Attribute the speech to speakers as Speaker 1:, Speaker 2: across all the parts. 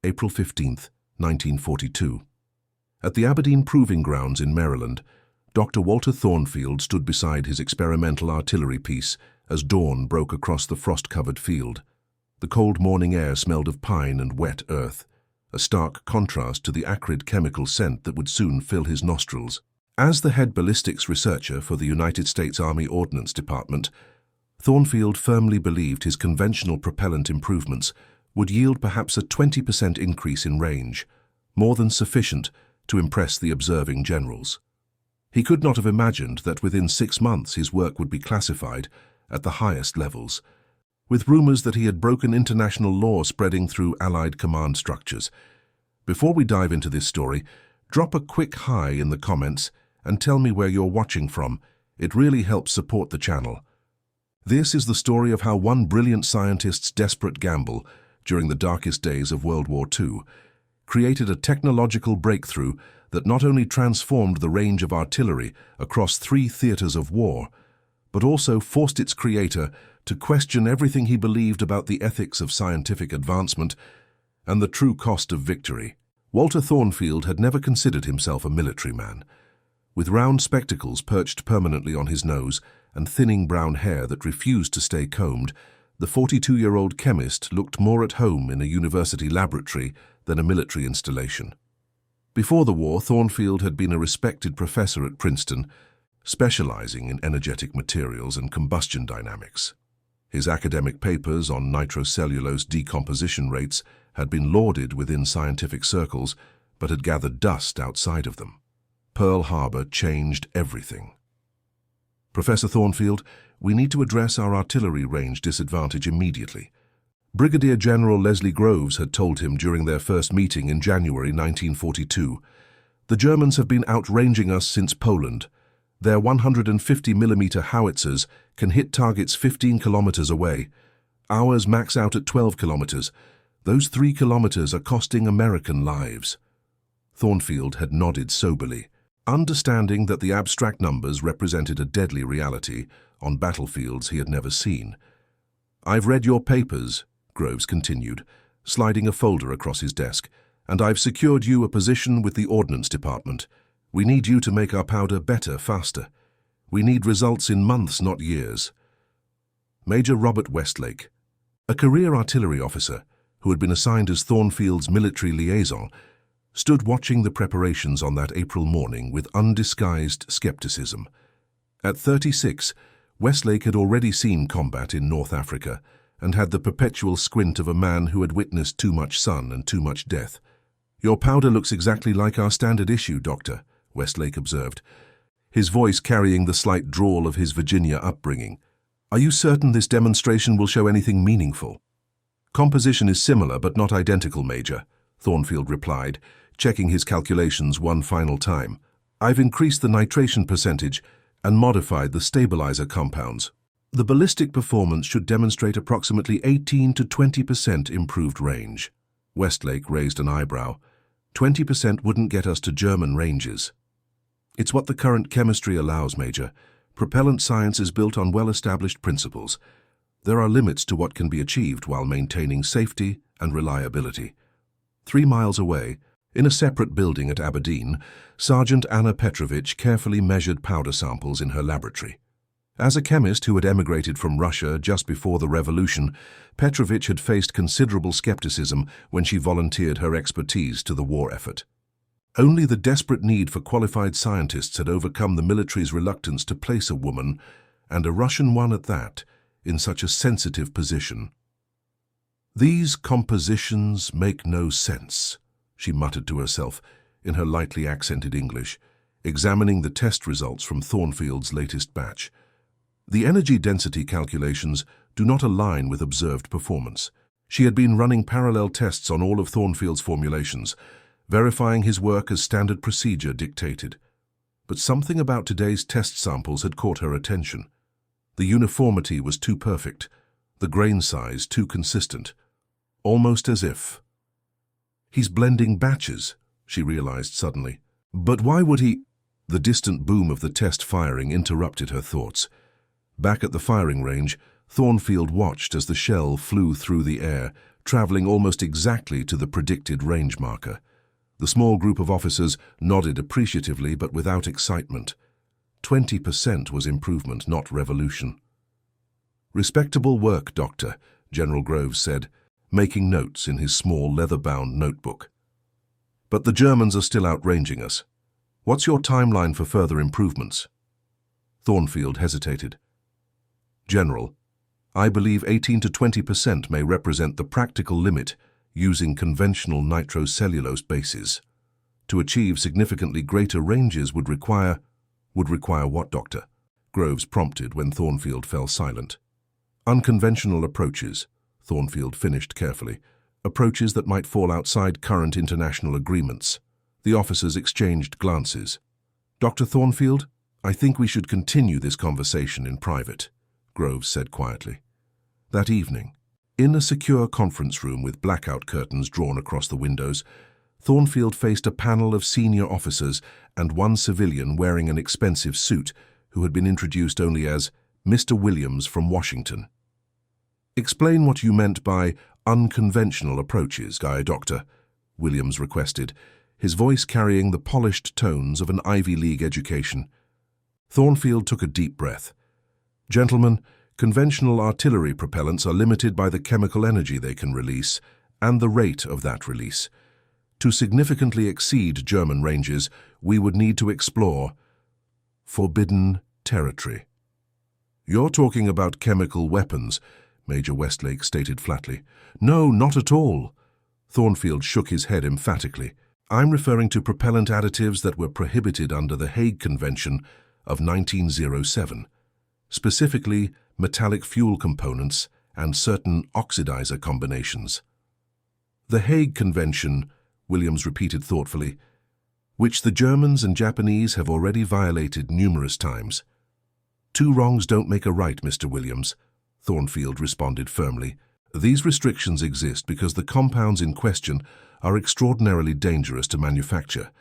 Speaker 1: April 15, 1942. At the Aberdeen Proving Grounds in Maryland, Dr. Walter Thornfield stood beside his experimental artillery piece as dawn broke across the frost-covered field. The cold morning air smelled of pine and wet earth, a stark contrast to the acrid chemical scent that would soon fill his nostrils. As the head ballistics researcher for the United States Army Ordnance Department, Thornfield firmly believed his conventional propellant improvements would yield perhaps a 20% increase in range, more than sufficient to impress the observing generals. He could not have imagined that within 6 months his work would be classified at the highest levels, with rumors that he had broken international law spreading through Allied command structures. Before we dive into this story, drop a quick hi in the comments and tell me where you're watching from. It really helps support the channel. This is the story of how one brilliant scientist's desperate gamble during the darkest days of World War II created a technological breakthrough that not only transformed the range of artillery across 3 theaters of war, but also forced its creator to question everything he believed about the ethics of scientific advancement and the true cost of victory. Walter Thornfield had never considered himself a military man. With round spectacles perched permanently on his nose and thinning brown hair that refused to stay combed, the 42-year-old chemist looked more at home in a university laboratory than a military installation. Before the war, Thornfield had been a respected professor at Princeton, specializing in energetic materials and combustion dynamics. His academic papers on nitrocellulose decomposition rates had been lauded within scientific circles, but had gathered dust outside of them. Pearl Harbor changed everything. Professor Thornfield, we need to address our artillery range disadvantage immediately. Brigadier General Leslie Groves had told him during their first meeting in January 1942. The Germans have been outranging us since Poland. Their 150mm howitzers can hit targets 15 kilometers away. Ours max out at 12 kilometers. Those 3 kilometers are costing American lives. Thornfield had nodded soberly, understanding that the abstract numbers represented a deadly reality on battlefields he had never seen. I've read your papers, Groves continued, sliding a folder across his desk, and I've secured you a position with the Ordnance Department. We need you to make our powder better, faster. We need results in months, not years. Major Robert Westlake, a career artillery officer who had been assigned as Thornfield's military liaison, stood watching the preparations on that April morning with undisguised skepticism. At 36, Westlake had already seen combat in North Africa and had the perpetual squint of a man who had witnessed too much sun and too much death. Your powder looks exactly like our standard issue, Doctor, Westlake observed, his voice carrying the slight drawl of his Virginia upbringing. Are you certain this demonstration will show anything meaningful? Composition is similar but not identical, Major, Thornfield replied, checking his calculations one final time. I've increased the nitration percentage and modified the stabilizer compounds. The ballistic performance should demonstrate approximately 18 to 20% improved range. Westlake raised an eyebrow. 20% wouldn't get us to German ranges. It's what the current chemistry allows, Major. Propellant science is built on well-established principles. There are limits to what can be achieved while maintaining safety and reliability. 3 miles away, in a separate building at Aberdeen, Sergeant Anna Petrovich carefully measured powder samples in her laboratory. As a chemist who had emigrated from Russia just before the revolution, Petrovich had faced considerable skepticism when she volunteered her expertise to the war effort. Only the desperate need for qualified scientists had overcome the military's reluctance to place a woman, and a Russian one at that, in such a sensitive position. These compositions make no sense, she muttered to herself in her lightly accented English, examining the test results from Thornfield's latest batch. The energy density calculations do not align with observed performance. She had been running parallel tests on all of Thornfield's formulations, verifying his work as standard procedure dictated. But something about today's test samples had caught her attention. The uniformity was too perfect, the grain size too consistent, almost as if... He's blending batches, she realized suddenly. But why would he... The distant boom of the test firing interrupted her thoughts. Back at the firing range, Thornfield watched as the shell flew through the air, traveling almost exactly to the predicted range marker. The small group of officers nodded appreciatively but without excitement. 20% was improvement, not revolution. "Respectable work, Doctor," General Groves said, making notes in his small leather-bound notebook. "But the Germans are still outranging us. What's your timeline for further improvements?" Thornfield hesitated. "General, I believe 18 to 20% may represent the practical limit using conventional nitrocellulose bases. To achieve significantly greater ranges would require what, Doctor?" Groves prompted when Thornfield fell silent. "Unconventional approaches," Thornfield finished carefully. "Approaches that might fall outside current international agreements." The officers exchanged glances. "Dr. Thornfield, I think we should continue this conversation in private," Groves said quietly. That evening, in a secure conference room with blackout curtains drawn across the windows, Thornfield faced a panel of senior officers and one civilian wearing an expensive suit who had been introduced only as Mr. Williams from Washington. "Explain what you meant by unconventional approaches, Doctor," Williams requested, his voice carrying the polished tones of an Ivy League education. Thornfield took a deep breath. "Gentlemen, conventional artillery propellants are limited by the chemical energy they can release and the rate of that release. To significantly exceed German ranges, we would need to explore forbidden territory." "You're talking about chemical weapons," Major Westlake stated flatly. "No, not at all." Thornfield shook his head emphatically. "I'm referring to propellant additives that were prohibited under the Hague Convention of 1907, specifically metallic fuel components and certain oxidizer combinations." "The Hague Convention," Williams repeated thoughtfully, "which the Germans and Japanese have already violated numerous times." "Two wrongs don't make a right, Mr. Williams," Thornfield responded firmly. "These restrictions exist because the compounds in question are extraordinarily dangerous to manufacture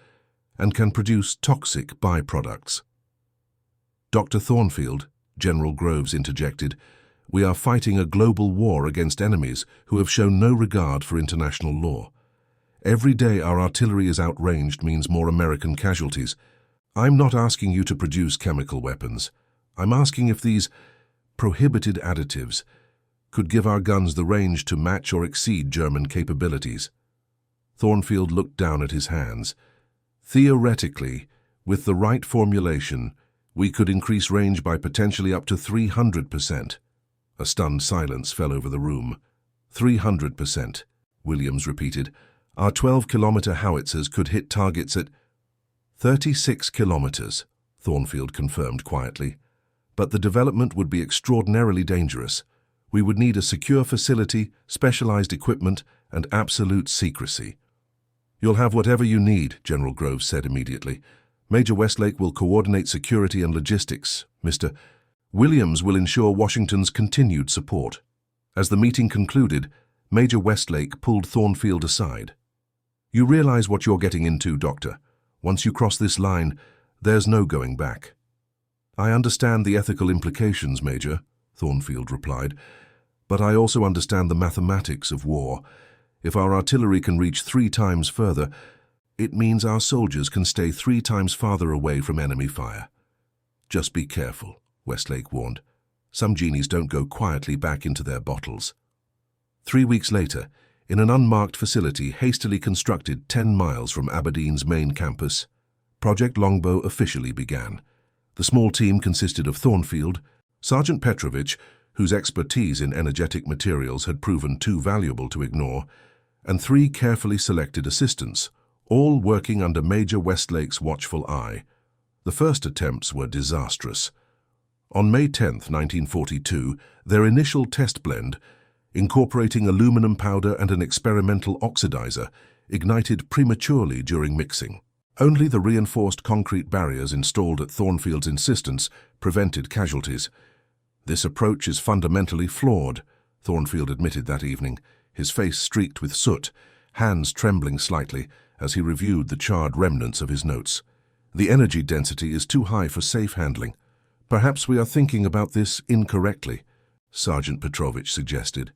Speaker 1: and can produce toxic byproducts." "Dr. Thornfield," General Groves interjected, "we are fighting a global war against enemies who have shown no regard for international law. Every day our artillery is outranged means more American casualties. I'm not asking you to produce chemical weapons. I'm asking if these prohibited additives could give our guns the range to match or exceed German capabilities." Thornfield looked down at his hands. "Theoretically, with the right formulation, we could increase range by potentially up to 300%. A stunned silence fell over the room. 300%, Williams repeated. "Our 12-kilometer howitzers could hit targets at 36 kilometers, Thornfield confirmed quietly. "But the development would be extraordinarily dangerous. We would need a secure facility, specialized equipment, and absolute secrecy." "You'll have whatever you need," General Groves said immediately. "Major Westlake will coordinate security and logistics. Mr. Williams will ensure Washington's continued support." As the meeting concluded, Major Westlake pulled Thornfield aside. "You realize what you're getting into, Doctor. Once you cross this line, there's no going back." "I understand the ethical implications, Major," Thornfield replied, "but I also understand the mathematics of war. If our artillery can reach 3 times further, it means our soldiers can stay 3 times farther away from enemy fire." "Just be careful," Westlake warned. "Some genies don't go quietly back into their bottles." 3 weeks later, in an unmarked facility hastily constructed 10 miles from Aberdeen's main campus, Project Longbow officially began. The small team consisted of Thornfield, Sergeant Petrovich, whose expertise in energetic materials had proven too valuable to ignore, and 3 carefully selected assistants, all working under Major Westlake's watchful eye. The first attempts were disastrous. On May 10, 1942, their initial test blend, incorporating aluminum powder and an experimental oxidizer, ignited prematurely during mixing. Only the reinforced concrete barriers installed at Thornfield's insistence prevented casualties. "This approach is fundamentally flawed," Thornfield admitted that evening, his face streaked with soot, hands trembling slightly as he reviewed the charred remnants of his notes. "The energy density is too high for safe handling. Perhaps we are thinking about this incorrectly," Sergeant Petrovich suggested.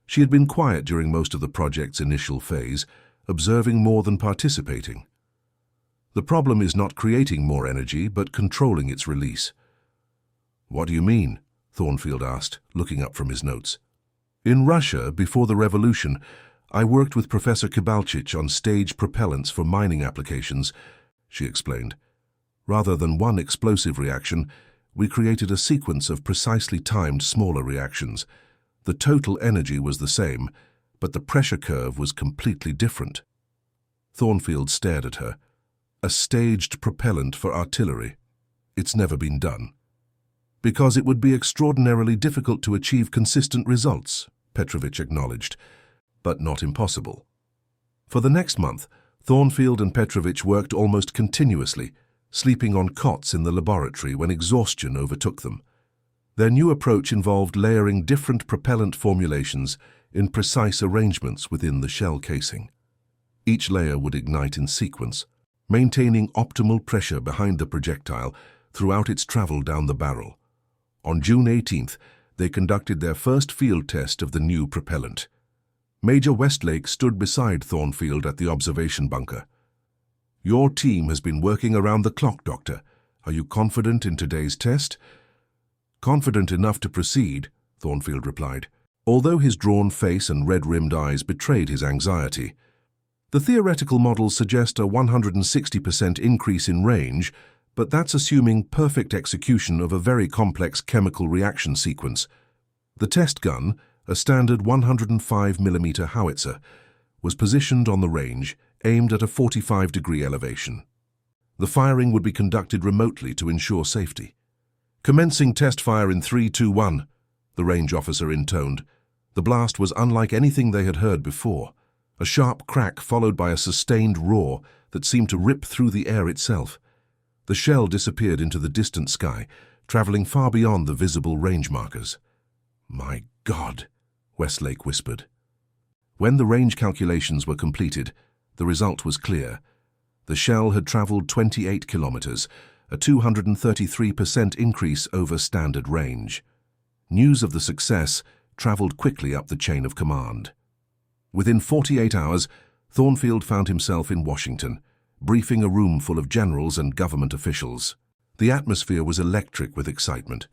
Speaker 1: She had been quiet during most of the project's initial phase, observing more than participating. The problem is not creating more energy, but controlling its release. "What do you mean?" Thornfield asked, looking up from his notes. "In Russia, before the revolution, I worked with Professor Kibalchich on stage propellants for mining applications," she explained. "Rather than one explosive reaction, we created a sequence of precisely timed smaller reactions. The total energy was the same, but the pressure curve was completely different." Thornfield stared at her. "A staged propellant for artillery. It's never been done." "Because it would be extraordinarily difficult to achieve consistent results," Petrovich acknowledged, "but not impossible." For the next month, Thornfield and Petrovich worked almost continuously, sleeping on cots in the laboratory when exhaustion overtook them. Their new approach involved layering different propellant formulations in precise arrangements within the shell casing. Each layer would ignite in sequence, maintaining optimal pressure behind the projectile throughout its travel down the barrel. On June 18th, they conducted their first field test of the new propellant. Major Westlake stood beside Thornfield at the observation bunker. "Your team has been working around the clock, Doctor. Are you confident in today's test?" "Confident enough to proceed," Thornfield replied, although his drawn face and red-rimmed eyes betrayed his anxiety. "The theoretical models suggest a 160% increase in range, but that's assuming perfect execution of a very complex chemical reaction sequence. The test gun, a standard 105mm howitzer, was positioned on the range, aimed at a 45-degree elevation. The firing would be conducted remotely to ensure safety. "Commencing test fire in 3, 2, 1, the range officer intoned. The blast was unlike anything they had heard before, a sharp crack followed by a sustained roar that seemed to rip through the air itself. The shell disappeared into the distant sky, traveling far beyond the visible range markers. "My God," Westlake whispered. When the range calculations were completed, the result was clear. The shell had traveled 28 kilometers, a 233% increase over standard range. News of the success traveled quickly up the chain of command. Within 48 hours, Thornfield found himself in Washington, briefing a room full of generals and government officials. The atmosphere was electric with excitement.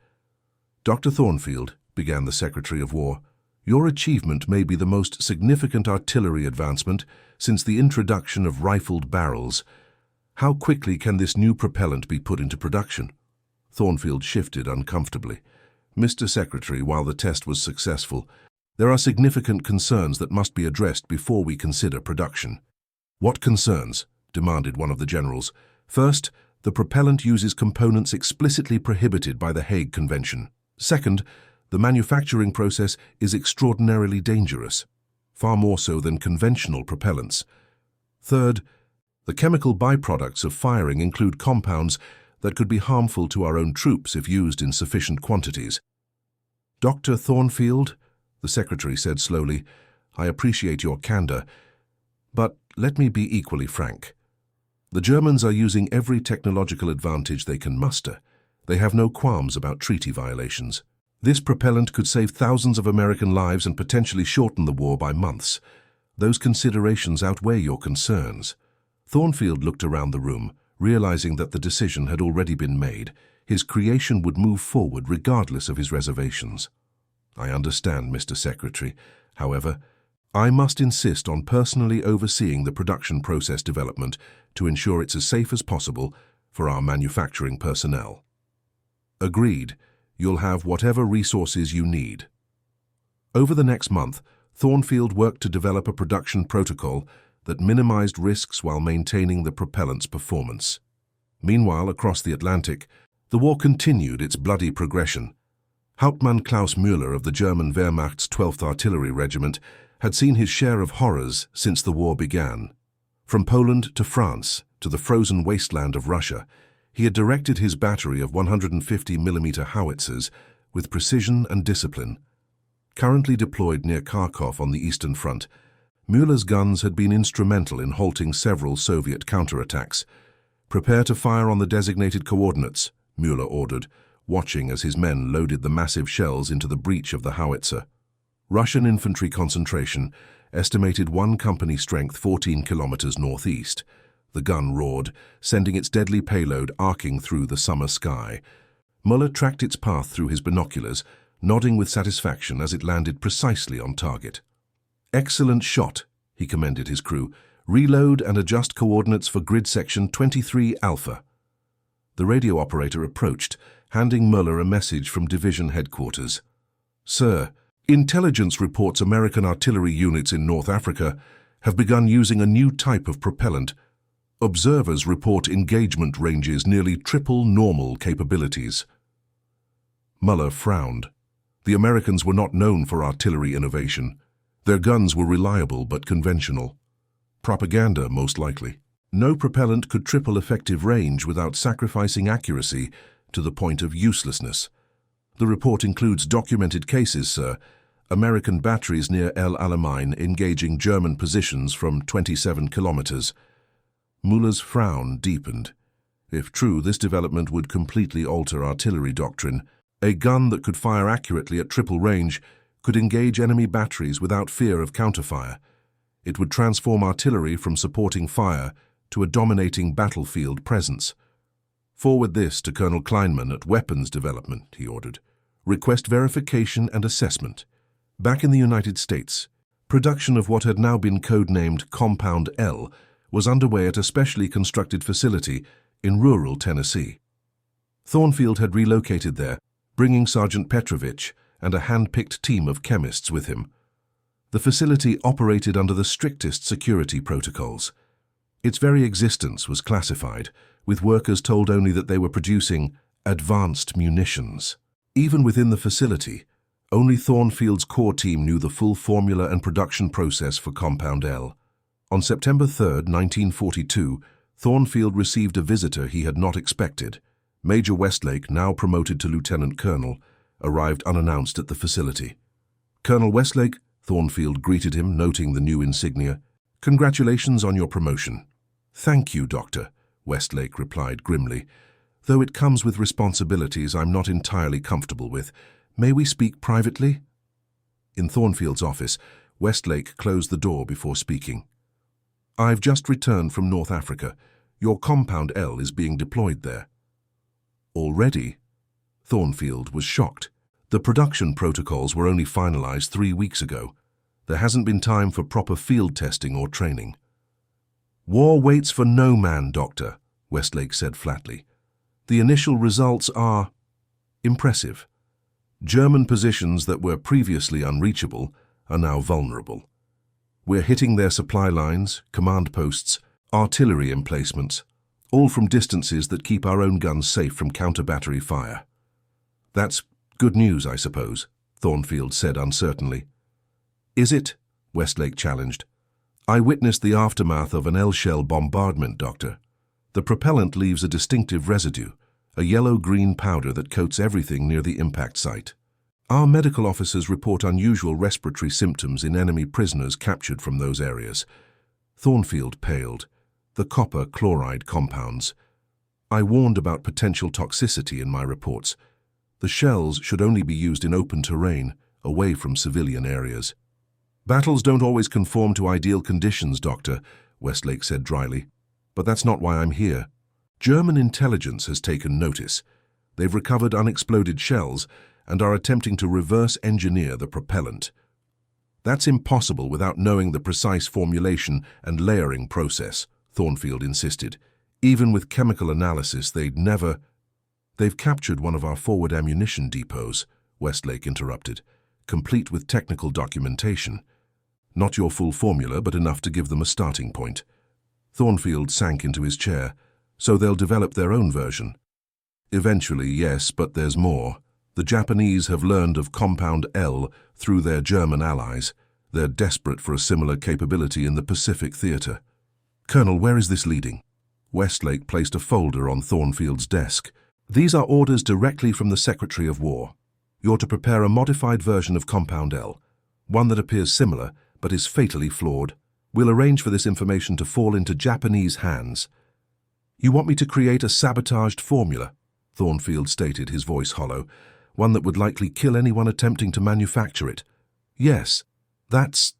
Speaker 1: "Dr. Thornfield," began the Secretary of War, "your achievement may be the most significant artillery advancement since the introduction of rifled barrels. How quickly can this new propellant be put into production?" Thornfield shifted uncomfortably. "Mr. Secretary, while the test was successful, there are significant concerns that must be addressed before we consider production." "What concerns?" demanded one of the generals. "First, the propellant uses components explicitly prohibited by the Hague Convention. Second, the manufacturing process is extraordinarily dangerous, far more so than conventional propellants. Third, the chemical byproducts of firing include compounds that could be harmful to our own troops if used in sufficient quantities." "Dr. Thornfield," the Secretary said slowly, "I appreciate your candor, but let me be equally frank. The Germans are using every technological advantage they can muster. They have no qualms about treaty violations. This propellant could save thousands of American lives and potentially shorten the war by months. Those considerations outweigh your concerns." Thornfield looked around the room, realizing that the decision had already been made. His creation would move forward regardless of his reservations. "I understand, Mr. Secretary. However, I must insist on personally overseeing the production process development to ensure it's as safe as possible for our manufacturing personnel." "Agreed. You'll have whatever resources you need." Over the next month, Thornfield worked to develop a production protocol that minimized risks while maintaining the propellant's performance. Meanwhile, across the Atlantic, the war continued its bloody progression. Hauptmann Klaus Müller of the German Wehrmacht's 12th Artillery Regiment had seen his share of horrors since the war began. From Poland to France to the frozen wasteland of Russia, he had directed his battery of 150mm howitzers with precision and discipline. Currently deployed near Kharkov on the Eastern Front, Müller's guns had been instrumental in halting several Soviet counterattacks. "Prepare to fire on the designated coordinates," Müller ordered, watching as his men loaded the massive shells into the breech of the howitzer. Russian infantry concentration, estimated one company strength 14 kilometers northeast. The gun roared, sending its deadly payload arcing through the summer sky. Muller tracked its path through his binoculars, nodding with satisfaction as it landed precisely on target. "Excellent shot," he commended his crew. "Reload and adjust coordinates for grid section 23 Alpha." The radio operator approached, handing Muller a message from division headquarters. "Sir, intelligence reports American artillery units in North Africa have begun using a new type of propellant. Observers report engagement ranges nearly triple normal capabilities." Muller frowned. The Americans were not known for artillery innovation. Their guns were reliable but conventional. Propaganda, most likely. No propellant could triple effective range without sacrificing accuracy to the point of uselessness. "The report includes documented cases, sir. American batteries near El Alamein engaging German positions from 27 kilometers. Muller's frown deepened. If true, this development would completely alter artillery doctrine. A gun that could fire accurately at triple range could engage enemy batteries without fear of counterfire. It would transform artillery from supporting fire to a dominating battlefield presence. "Forward this to Colonel Kleinman at Weapons Development," he ordered. "Request verification and assessment." Back in the United States, production of what had now been codenamed Compound L was underway at a specially constructed facility in rural Tennessee. Thornfield had relocated there, bringing Sergeant Petrovich and a hand-picked team of chemists with him. The facility operated under the strictest security protocols. Its very existence was classified, with workers told only that they were producing advanced munitions. Even within the facility, only Thornfield's core team knew the full formula and production process for Compound L. On September 3, 1942, Thornfield received a visitor he had not expected. Major Westlake, now promoted to lieutenant colonel, arrived unannounced at the facility. "Colonel Westlake," Thornfield greeted him, noting the new insignia. "Congratulations on your promotion." "Thank you, Doctor," Westlake replied grimly. "Though it comes with responsibilities I'm not entirely comfortable with. May we speak privately?" In Thornfield's office, Westlake closed the door before speaking. "I've just returned from North Africa. Your Compound L is being deployed there." "Already?" Thornfield was shocked. The production protocols were only finalized 3 weeks ago. There hasn't been time for proper field testing or training. "War waits for no man, Doctor," Westlake said flatly. "The initial results are impressive. German positions that were previously unreachable are now vulnerable. We're hitting their supply lines, command posts, artillery emplacements, all from distances that keep our own guns safe from counter-battery fire." "That's good news, I suppose," Thornfield said uncertainly. "Is it?" Westlake challenged. "I witnessed the aftermath of an L-shell bombardment, Doctor. The propellant leaves a distinctive residue, a yellow-green powder that coats everything near the impact site. Our medical officers report unusual respiratory symptoms in enemy prisoners captured from those areas." Thornfield paled. "The copper chloride compounds. I warned about potential toxicity in my reports. The shells should only be used in open terrain, away from civilian areas." "Battles don't always conform to ideal conditions, Doctor," Westlake said dryly. "But that's not why I'm here. German intelligence has taken notice. They've recovered unexploded shells and are attempting to reverse engineer the propellant. That's impossible without knowing the precise formulation and layering process," Thornfield insisted. "Even with chemical analysis, they'd never—" "They've captured one of our forward ammunition depots," Westlake interrupted, "complete with technical documentation. Not your full formula, but enough to give them a starting point." Thornfield sank into his chair. "So they'll develop their own version?" "Eventually, yes, but there's more. The Japanese have learned of Compound L through their German allies. They're desperate for a similar capability in the Pacific theater." "Colonel, where is this leading?" Westlake placed a folder on Thornfield's desk. "These are orders directly from the Secretary of War. You're to prepare a modified version of Compound L, one that appears similar but is fatally flawed. We'll arrange for this information to fall into Japanese hands." "You want me to create a sabotaged formula?" Thornfield stated, his voice hollow. "One that would likely kill anyone attempting to manufacture it." Yes, that's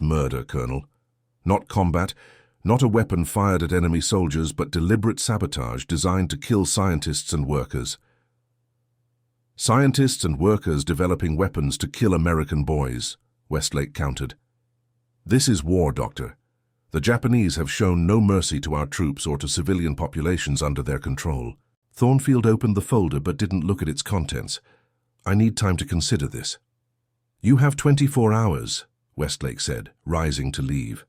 Speaker 1: murder, Colonel. Not combat, not a weapon fired at enemy soldiers, but deliberate sabotage designed to kill scientists and workers. Scientists and workers developing weapons to kill American boys, Westlake countered. This is war, Doctor. The Japanese have shown no mercy to our troops or to civilian populations under their control. Thornfield opened the folder but didn't look at its contents. I need time to consider this. You have 24 hours, Westlake said, rising to leave.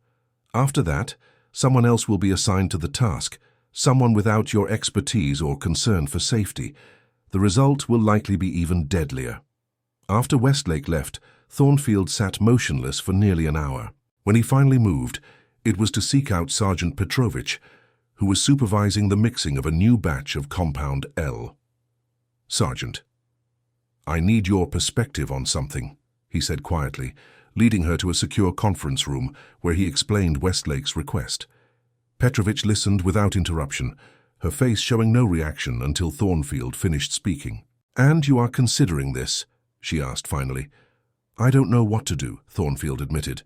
Speaker 1: After that, someone else will be assigned to the task, someone without your expertise or concern for safety. The result will likely be even deadlier. After Westlake left, Thornfield sat motionless for nearly an hour. When he finally moved, it was to seek out Sergeant Petrovich, who was supervising the mixing of a new batch of Compound L. Sergeant, I need your perspective on something, he said quietly, leading her to a secure conference room where he explained Westlake's request. Petrovich listened without interruption, her face showing no reaction until Thornfield finished speaking. And you are considering this? She asked finally. I don't know what to do, Thornfield admitted.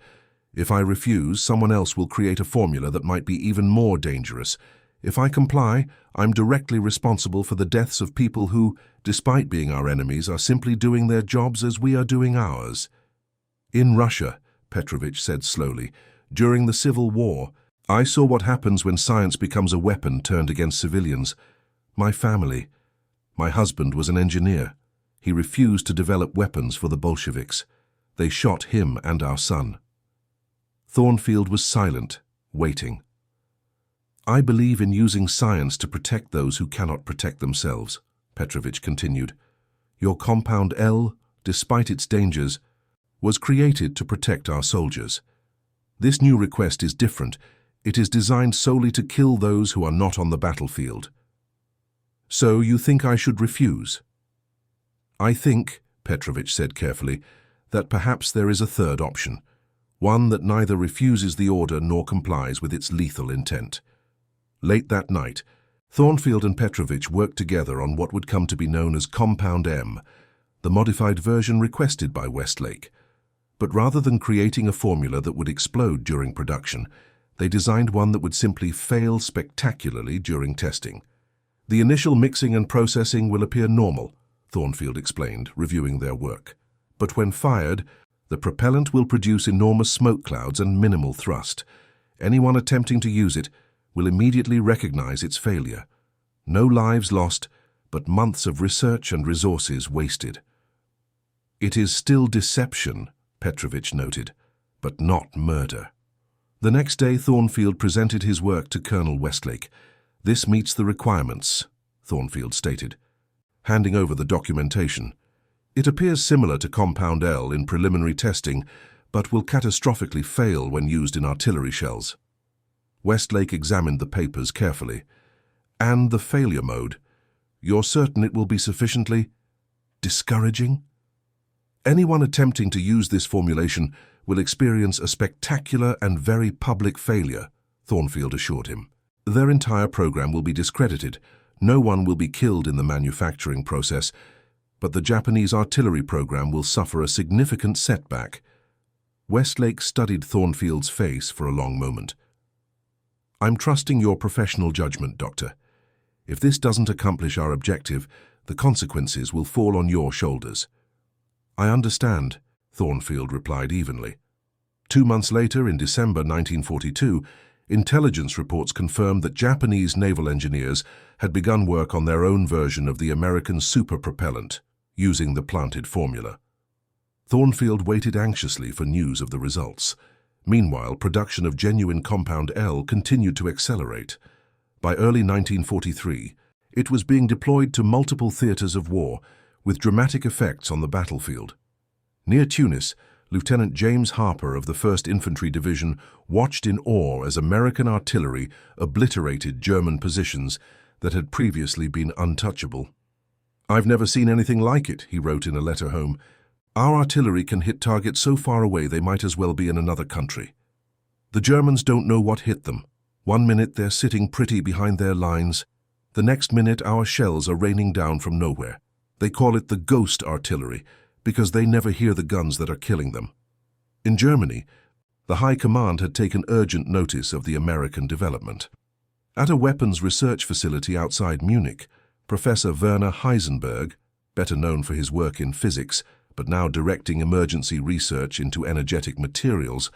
Speaker 1: If I refuse, someone else will create a formula that might be even more dangerous. If I comply, I'm directly responsible for the deaths of people who, despite being our enemies, are simply doing their jobs as we are doing ours. In Russia, Petrovich said slowly, during the Civil War, I saw what happens when science becomes a weapon turned against civilians. My family. My husband was an engineer. He refused to develop weapons for the Bolsheviks. They shot him and our son. Thornfield was silent, waiting. I believe in using science to protect those who cannot protect themselves, Petrovich continued. Your Compound L, despite its dangers, was created to protect our soldiers. This new request is different. It is designed solely to kill those who are not on the battlefield. So you think I should refuse? I think, Petrovich said carefully, that perhaps there is a third option, one that neither refuses the order nor complies with its lethal intent. Late that night, Thornfield and Petrovich worked together on what would come to be known as Compound M, the modified version requested by Westlake. But rather than creating a formula that would explode during production, they designed one that would simply fail spectacularly during testing. The initial mixing and processing will appear normal, Thornfield explained, reviewing their work. But when fired, the propellant will produce enormous smoke clouds and minimal thrust. Anyone attempting to use it will immediately recognize its failure. No lives lost, but months of research and resources wasted. It is still deception, Petrovich noted, but not murder. The next day, Thornfield presented his work to Colonel Westlake. This meets the requirements, Thornfield stated, handing over the documentation. It appears similar to Compound L in preliminary testing, but will catastrophically fail when used in artillery shells. Westlake examined the papers carefully. And the failure mode. You're certain it will be sufficiently discouraging? Anyone attempting to use this formulation will experience a spectacular and very public failure, Thornfield assured him. Their entire program will be discredited. No one will be killed in the manufacturing process, but the Japanese artillery program will suffer a significant setback. Westlake studied Thornfield's face for a long moment. I'm trusting your professional judgment, Doctor. If this doesn't accomplish our objective, the consequences will fall on your shoulders. I understand, Thornfield replied evenly. 2 months later, in December 1942, intelligence reports confirmed that Japanese naval engineers had begun work on their own version of the American superpropellant, using the planted formula. Thornfield waited anxiously for news of the results. Meanwhile, production of genuine Compound L continued to accelerate. By early 1943, it was being deployed to multiple theaters of war, with dramatic effects on the battlefield. Near Tunis, Lieutenant James Harper of the 1st Infantry Division watched in awe as American artillery obliterated German positions that had previously been untouchable. I've never seen anything like it, he wrote in a letter home. Our artillery can hit targets so far away they might as well be in another country. The Germans don't know what hit them. 1 minute they're sitting pretty behind their lines. The next minute our shells are raining down from nowhere. They call it the ghost artillery, because they never hear the guns that are killing them. In Germany, the High Command had taken urgent notice of the American development. At a weapons research facility outside Munich, Professor Werner Heisenberg, better known for his work in physics, but now directing emergency research into energetic materials,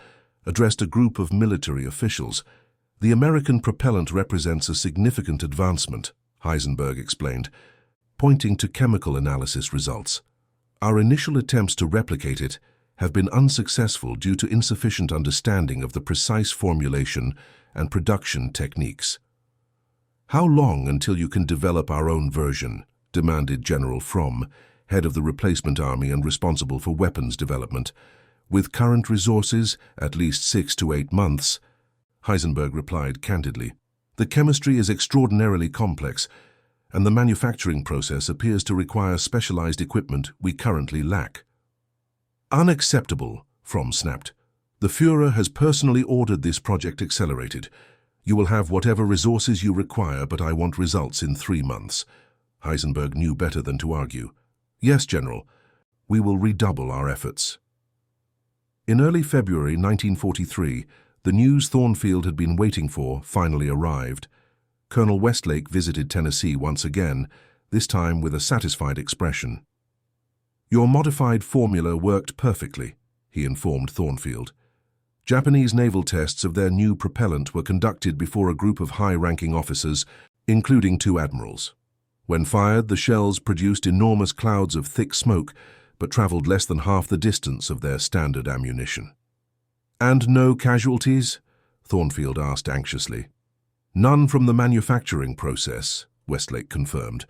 Speaker 1: addressed a group of military officials. "The American propellant represents a significant advancement," Heisenberg explained, pointing to chemical analysis results. "Our initial attempts to replicate it have been unsuccessful due to insufficient understanding of the precise formulation and production techniques." "How long until you can develop our own version?" demanded General Fromm, head of the replacement army and responsible for weapons development. "With current resources, at least 6 to 8 months, Heisenberg replied candidly. "The chemistry is extraordinarily complex, and the manufacturing process appears to require specialized equipment we currently lack." "Unacceptable," Fromm snapped. "The Führer has personally ordered this project accelerated. You will have whatever resources you require, but I want results in 3 months. Heisenberg knew better than to argue. "Yes, General. We will redouble our efforts." In early February 1943, the news Thornfield had been waiting for finally arrived. Colonel Westlake visited Tennessee once again, this time with a satisfied expression. "Your modified formula worked perfectly," he informed Thornfield. Japanese naval tests of their new propellant were conducted before a group of high-ranking officers, including 2 admirals. When fired, the shells produced enormous clouds of thick smoke, but traveled less than half the distance of their standard ammunition. "And no casualties?" Thornfield asked anxiously. "None from the manufacturing process," Westlake confirmed,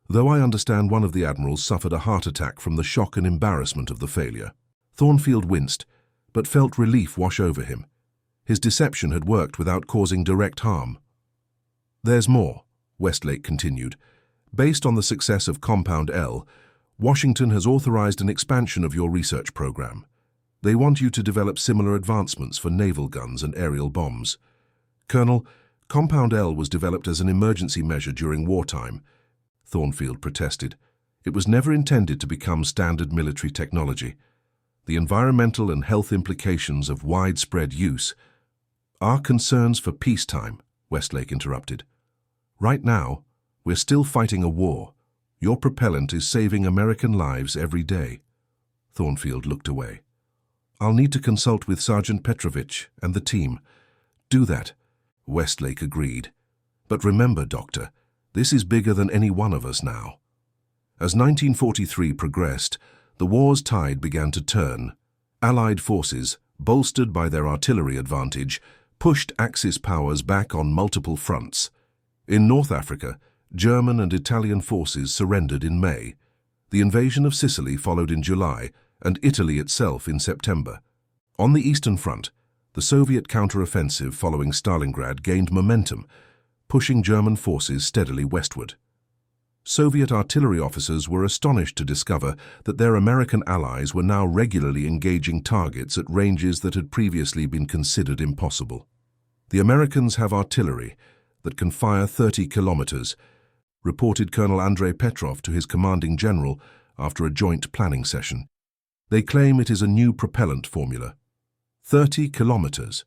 Speaker 1: "though I understand one of the admirals suffered a heart attack from the shock and embarrassment of the failure." Thornfield winced, but felt relief wash over him. His deception had worked without causing direct harm. "There's more," Westlake continued. "Based on the success of Compound L, Washington has authorized an expansion of your research program. They want you to develop similar advancements for naval guns and aerial bombs. Colonel, Compound L was developed as an emergency measure during wartime," Thornfield protested. "It was never intended to become standard military technology. The environmental and health implications of widespread use are concerns for peacetime," Westlake interrupted. "Right now, we're still fighting a war. Your propellant is saving American lives every day." Thornfield looked away. "I'll need to consult with Sergeant Petrovich and the team." "Do that," Westlake agreed. "But remember, Doctor, this is bigger than any one of us now." As 1943 progressed, the war's tide began to turn. Allied forces, bolstered by their artillery advantage, pushed Axis powers back on multiple fronts. In North Africa, German and Italian forces surrendered in May. The invasion of Sicily followed in July, and Italy itself in September. On the Eastern Front, the Soviet counteroffensive following Stalingrad gained momentum, pushing German forces steadily westward. Soviet artillery officers were astonished to discover that their American allies were now regularly engaging targets at ranges that had previously been considered impossible. "The Americans have artillery that can fire 30 kilometers, reported Colonel Andrei Petrov to his commanding general after a joint planning session. "They claim it is a new propellant formula. 30 kilometers.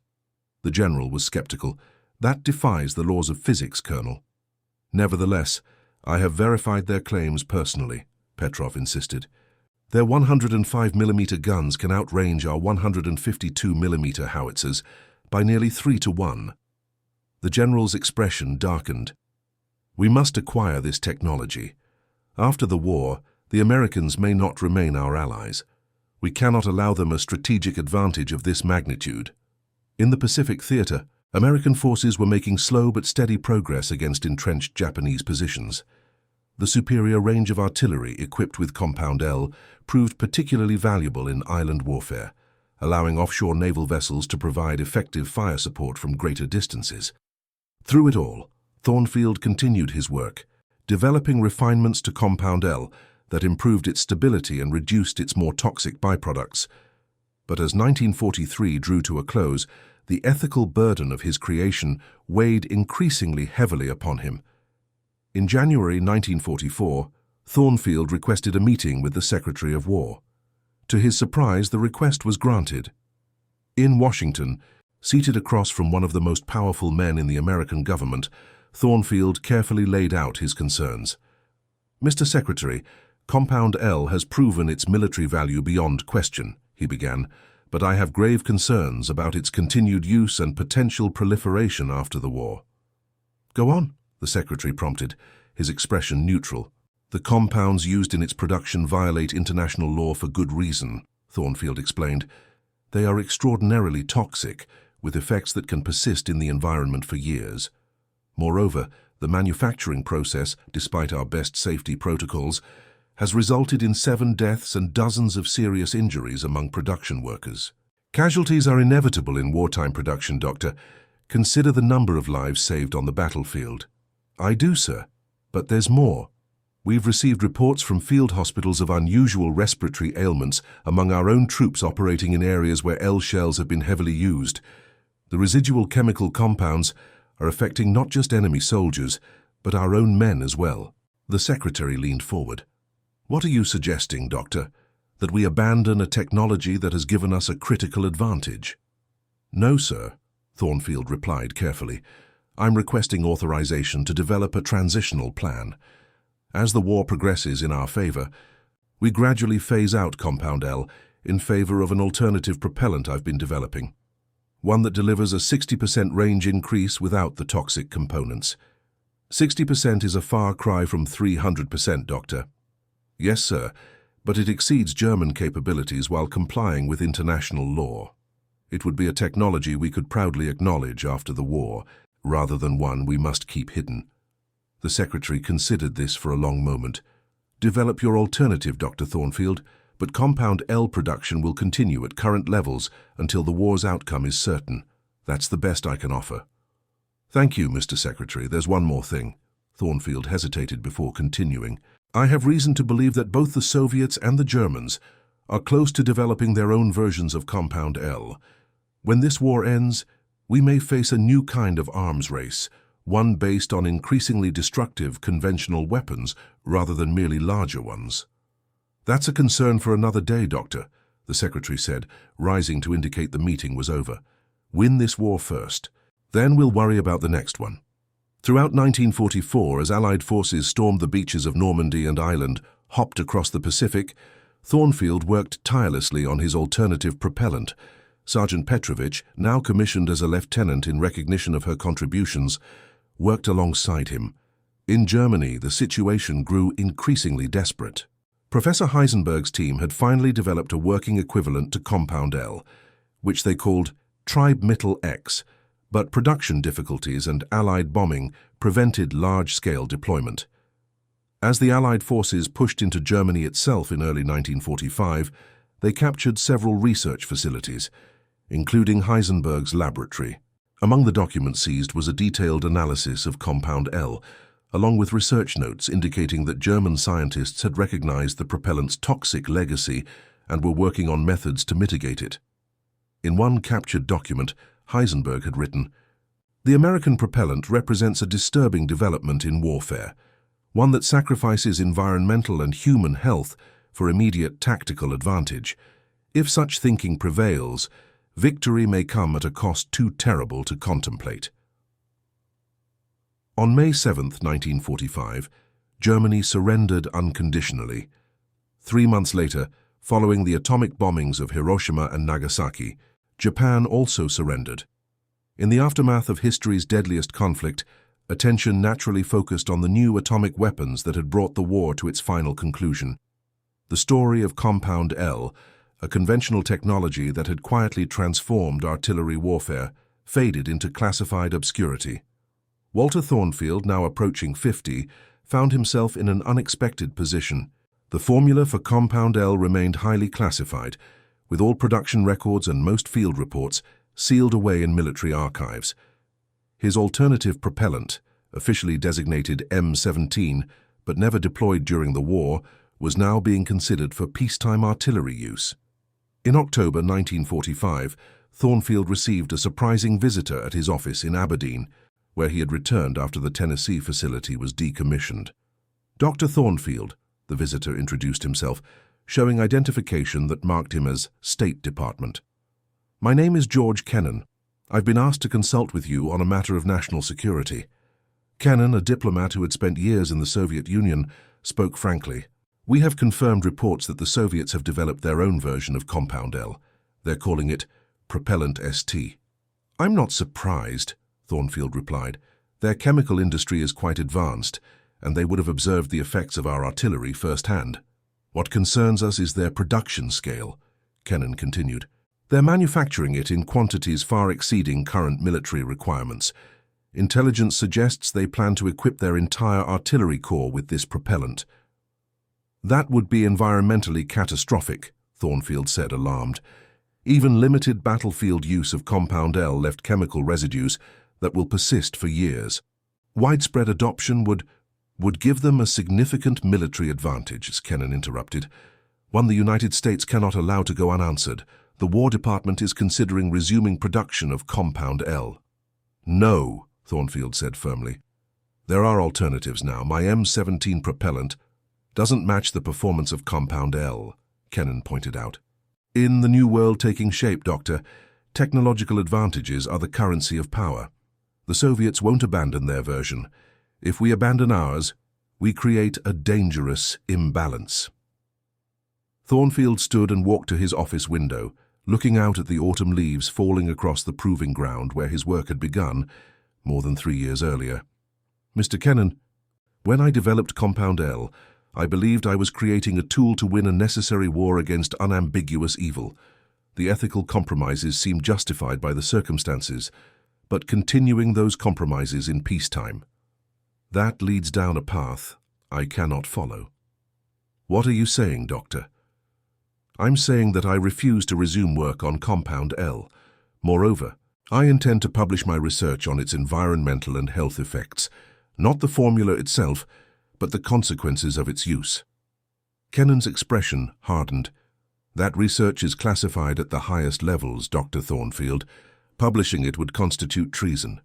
Speaker 1: The general was skeptical. "That defies the laws of physics, Colonel." "Nevertheless, I have verified their claims personally," Petrov insisted. "Their 105mm guns can outrange our 152mm howitzers by nearly 3 to 1. The general's expression darkened. "We must acquire this technology. After the war, the Americans may not remain our allies. We cannot allow them a strategic advantage of this magnitude." In the Pacific theater, American forces were making slow but steady progress against entrenched Japanese positions. The superior range of artillery equipped with Compound L proved particularly valuable in island warfare, allowing offshore naval vessels to provide effective fire support from greater distances. Through it all, Thornfield continued his work, developing refinements to Compound L that improved its stability and reduced its more toxic byproducts. But as 1943 drew to a close, the ethical burden of his creation weighed increasingly heavily upon him. In January 1944, Thornfield requested a meeting with the Secretary of War. To his surprise, the request was granted. In Washington, seated across from one of the most powerful men in the American government, Thornfield carefully laid out his concerns. "Mr. Secretary, Compound L has proven its military value beyond question," he began, "but I have grave concerns about its continued use and potential proliferation after the war." "Go on," the Secretary prompted, his expression neutral. "The compounds used in its production violate international law for good reason," Thornfield explained. "They are extraordinarily toxic, with effects that can persist in the environment for years. Moreover, the manufacturing process, despite our best safety protocols, has resulted in 7 deaths and dozens of serious injuries among production workers. Casualties are inevitable in wartime production, Doctor. Consider the number of lives saved on the battlefield." "I do, sir. But there's more. We've received reports from field hospitals of unusual respiratory ailments among our own troops operating in areas where L shells have been heavily used. The residual chemical compounds are affecting not just enemy soldiers, but our own men as well." The Secretary leaned forward. "What are you suggesting, Doctor? That we abandon a technology that has given us a critical advantage?" "No, sir," Thornfield replied carefully. "I'm requesting authorization to develop a transitional plan. As the war progresses in our favor, we gradually phase out Compound L in favor of an alternative propellant I've been developing. One that delivers a 60% range increase without the toxic components. 60% is a far cry from 300%, Doctor." "Yes, sir, but it exceeds German capabilities while complying with international law. It would be a technology we could proudly acknowledge after the war, rather than one we must keep hidden." The Secretary considered this for a long moment. "Develop your alternative, Dr. Thornfield, but Compound L production will continue at current levels until the war's outcome is certain. That's the best I can offer." "Thank you, Mr. Secretary. There's one more thing." Thornfield hesitated before continuing. "I have reason to believe that both the Soviets and the Germans are close to developing their own versions of Compound L. When this war ends, we may face a new kind of arms race, one based on increasingly destructive conventional weapons rather than merely larger ones." "That's a concern for another day, Doctor," the Secretary said, rising to indicate the meeting was over. "Win this war first. Then we'll worry about the next one." Throughout 1944, as Allied forces stormed the beaches of Normandy and Ireland, hopped across the Pacific, Thornfield worked tirelessly on his alternative propellant. Sergeant Petrovich, now commissioned as a lieutenant in recognition of her contributions, worked alongside him. In Germany, the situation grew increasingly desperate. Professor Heisenberg's team had finally developed a working equivalent to Compound L, which they called Tribe-Mittel X, but production difficulties and Allied bombing prevented large-scale deployment. As the Allied forces pushed into Germany itself in early 1945, they captured several research facilities, including Heisenberg's laboratory. Among the documents seized was a detailed analysis of Compound L, along with research notes indicating that German scientists had recognized the propellant's toxic legacy and were working on methods to mitigate it. In one captured document, Heisenberg had written, "The American propellant represents a disturbing development in warfare, one that sacrifices environmental and human health for immediate tactical advantage. If such thinking prevails, victory may come at a cost too terrible to contemplate." On May 7, 1945, Germany surrendered unconditionally. 3 months later, following the atomic bombings of Hiroshima and Nagasaki, Japan also surrendered. In the aftermath of history's deadliest conflict, attention naturally focused on the new atomic weapons that had brought the war to its final conclusion. The story of Compound L, a conventional technology that had quietly transformed artillery warfare, faded into classified obscurity. Walter Thornfield, now approaching 50, found himself in an unexpected position. The formula for Compound L remained highly classified, with all production records and most field reports sealed away in military archives. His alternative propellant, officially designated M17, but never deployed during the war, was now being considered for peacetime artillery use. In October 1945, Thornfield received a surprising visitor at his office in Aberdeen, where he had returned after the Tennessee facility was decommissioned. "Dr. Thornfield," the visitor introduced himself, showing identification that marked him as State Department. "My name is George Kennan. I've been asked to consult with you on a matter of national security." Kennan, a diplomat who had spent years in the Soviet Union, spoke frankly. "We have confirmed reports that the Soviets have developed their own version of Compound L. They're calling it Propellant ST. "I'm not surprised," Thornfield replied. "Their chemical industry is quite advanced, and they would have observed the effects of our artillery firsthand. What concerns us is their production scale," Kennan continued. "They're manufacturing it in quantities far exceeding current military requirements. Intelligence suggests they plan to equip their entire artillery corps with this propellant." "That would be environmentally catastrophic," Thornfield said, alarmed. "Even limited battlefield use of Compound L left chemical residues that will persist for years. Widespread adoption would give them a significant military advantage," Kennan interrupted. "One the United States cannot allow to go unanswered. The War Department is considering resuming production of Compound L." "No," Thornfield said firmly. "There are alternatives now. My M17 propellant doesn't match the performance of Compound L," Kennan pointed out. "In the new world taking shape, Doctor, technological advantages are the currency of power. The Soviets won't abandon their version. If we abandon ours, we create a dangerous imbalance." Thornfield stood and walked to his office window, looking out at the autumn leaves falling across the proving ground where his work had begun more than 3 years earlier. "Mr. Kennan, when I developed Compound L, I believed I was creating a tool to win a necessary war against unambiguous evil. The ethical compromises seemed justified by the circumstances, but continuing those compromises in peacetime. That leads down a path I cannot follow." "What are you saying, Doctor?" "I'm saying that I refuse to resume work on Compound L. Moreover, I intend to publish my research on its environmental and health effects, not the formula itself, but the consequences of its use." Kennan's expression hardened. "That research is classified at the highest levels, Dr. Thornfield. Publishing it would constitute treason."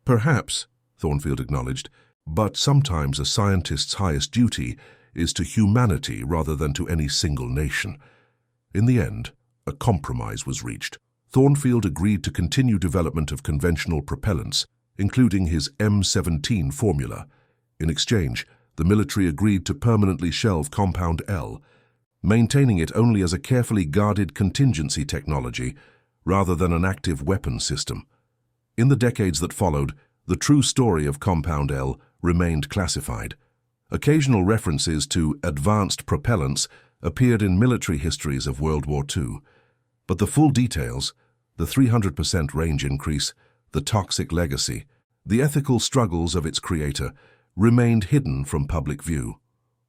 Speaker 1: "Perhaps," Thornfield acknowledged, "but sometimes a scientist's highest duty is to humanity rather than to any single nation." In the end, a compromise was reached. Thornfield agreed to continue development of conventional propellants, including his M17 formula. In exchange, the military agreed to permanently shelve Compound L, maintaining it only as a carefully guarded contingency technology rather than an active weapon system. In the decades that followed, the true story of Compound L remained classified. Occasional references to advanced propellants appeared in military histories of World War II, but the full details, the 300% range increase, the toxic legacy, the ethical struggles of its creator, remained hidden from public view.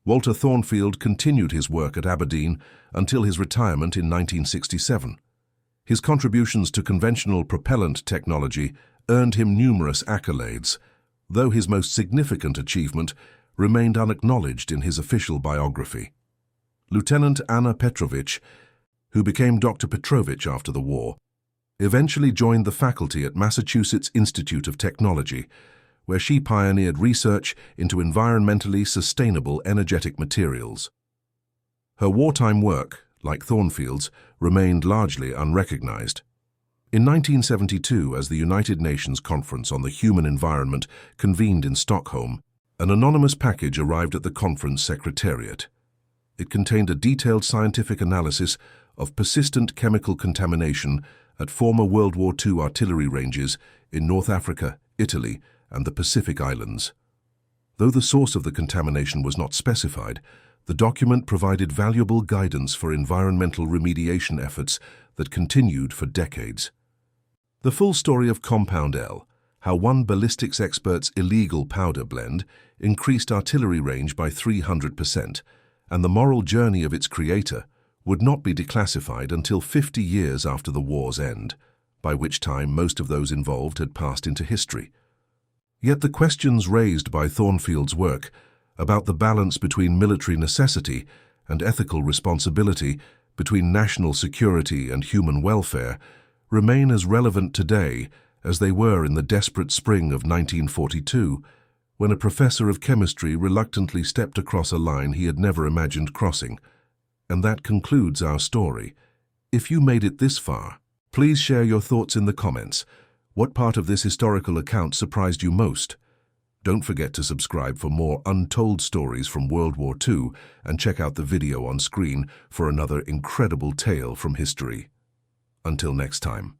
Speaker 1: Walter Thornfield continued his work at Aberdeen until his retirement in 1967. His contributions to conventional propellant technology earned him numerous accolades, though his most significant achievement remained unacknowledged in his official biography. Lieutenant Anna Petrovich, who became Dr. Petrovich after the war, eventually joined the faculty at Massachusetts Institute of Technology, where she pioneered research into environmentally sustainable energetic materials. Her wartime work, like Thornfield's, remained largely unrecognized. In 1972, as the United Nations Conference on the Human Environment convened in Stockholm, an anonymous package arrived at the conference secretariat. It contained a detailed scientific analysis of persistent chemical contamination at former World War II artillery ranges in North Africa, Italy, and the Pacific Islands. Though the source of the contamination was not specified, the document provided valuable guidance for environmental remediation efforts that continued for decades. The full story of Compound L, how one ballistics expert's illegal powder blend increased artillery range by 300%, and the moral journey of its creator, would not be declassified until 50 years after the war's end, by which time most of those involved had passed into history. Yet the questions raised by Thornfield's work about the balance between military necessity and ethical responsibility, between national security and human welfare, remain as relevant today as they were in the desperate spring of 1942, when a professor of chemistry reluctantly stepped across a line he had never imagined crossing. And that concludes our story. If you made it this far, please share your thoughts in the comments. What part of this historical account surprised you most? Don't forget to subscribe for more untold stories from World War II and check out the video on screen for another incredible tale from history. Until next time.